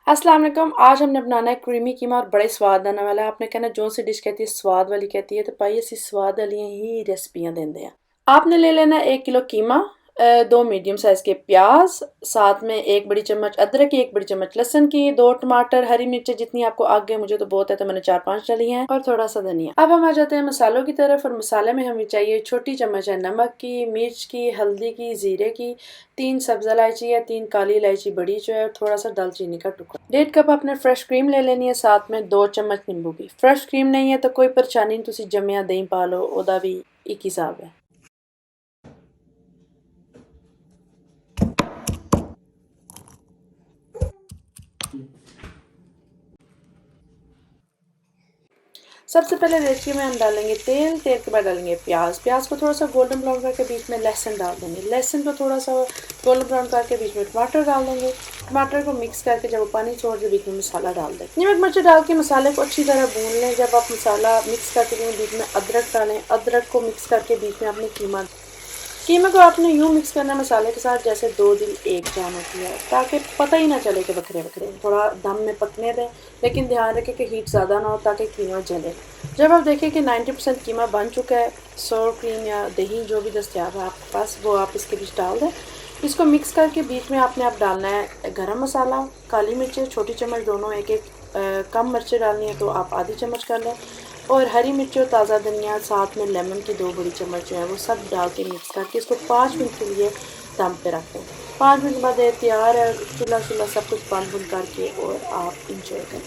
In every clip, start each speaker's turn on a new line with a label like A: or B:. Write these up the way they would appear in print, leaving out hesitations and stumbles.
A: अस्सलाम वालेकुम। आज हमने बनाना है क्रीमी कीमा और बड़े स्वाद आने वाला है। आपने कहना जो सी डिश कहती है स्वाद वाली कहती है, तो पाइए इसी स्वाद वाली ही रेसिपियां देंगे हैं। आपने ले लेना 1 किलो कीमा, दो मीडियम साइज के प्याज, साथ में एक बड़ी चम्मच अदरक की, एक बड़ी चम्मच लहसुन की, दो टमाटर, हरी मिर्चें जितनी आपको आगे, मुझे तो बहुत है तो मैंने 4-5 डाली हैं, और थोड़ा सा धनिया। अब हम आ जाते हैं मसालों की तरफ। और मसाले में हमें चाहिए छोटी चम्मच है नमक की, मिर्च की, हल्दी की, जीरे की, 3 सब्ज इलायची या 3 काली इलायची बड़ी जो है, थोड़ा सा दालचीनी का टुकड़ा। 1.5 कप आपने फ्रेश क्रीम ले लेनी है, साथ में 2 चम्मच नींबू की। फ्रेश क्रीम नहीं है तो कोई परेशानी नहीं, तुसी जमिया दही पा लो, ओदा भी एक हिसाब है। सबसे पहले देखिए में हम डालेंगे तेल, तेल के बाद डालेंगे प्याज। प्याज को थोड़ा सा गोल्डन ब्राउन करके बीच में लहसुन डाल देंगे। लहसुन को थोड़ा सा गोल्डन ब्राउन करके बीच में टमाटर डाल देंगे। टमाटर को मिक्स करके जब वो पानी छोड़ दे बीच में मसाला डाल दें। नमक मिर्च डाल के मसाले को अच्छी तरह भून लें। जब आप मसाला मिक्स करके बीच में अदरक डालें। अदरक को मिक्स करके बीच में अपने कीमा को आपने यूँ मिक्स करना है मसाले के साथ जैसे दो दिल एक जान होती है, ताकि पता ही ना चले कि बखरे बखरे। थोड़ा दम में पकने दें, लेकिन ध्यान रखें कि हीट ज़्यादा ना हो ताकि कीमा जले। जब आप देखें कि 90% कीमा बन चुका है, सोर क्रीम या दही जो भी दस्तियाब है आपके पास, वो आप इसके बीच डाल दें। इसको मिक्स करके बीच में आपने आप डालना है गरम मसाला, काली मिर्चें छोटी चम्मच दोनों, एक एक कम मिर्चें डालनी है तो आप आधी चम्मच कर लें, और हरी मिर्च और ताज़ा धनिया, साथ में लेमन की 2 बड़ी चम्मच जो है वो सब डाल के मिक्स करके इसको 5 मिनट के लिए दम पे रख दें। 5 मिनट बाद ये तैयार है। चूल्हा चूल्हा सब कुछ बंद बुंद करके और आप इंजॉय करें।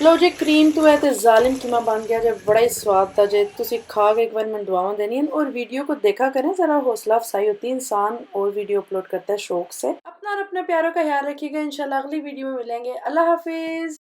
A: लो जी, क्रीम तो है तो जालिम कीमा बन गया जो बड़ा ही स्वाद था जे, तुसी खा के एक बार मैं दुआवां देनी है। और वीडियो को देखा करें, ज़रा हौसला अफसाई होती है, इंसान और वीडियो अपलोड करता है शौक से। अपना और अपने प्यारों का ख्याल रखिएगा। इंशाल्लाह अगली वीडियो में मिलेंगे। अल्लाह हाफिज़।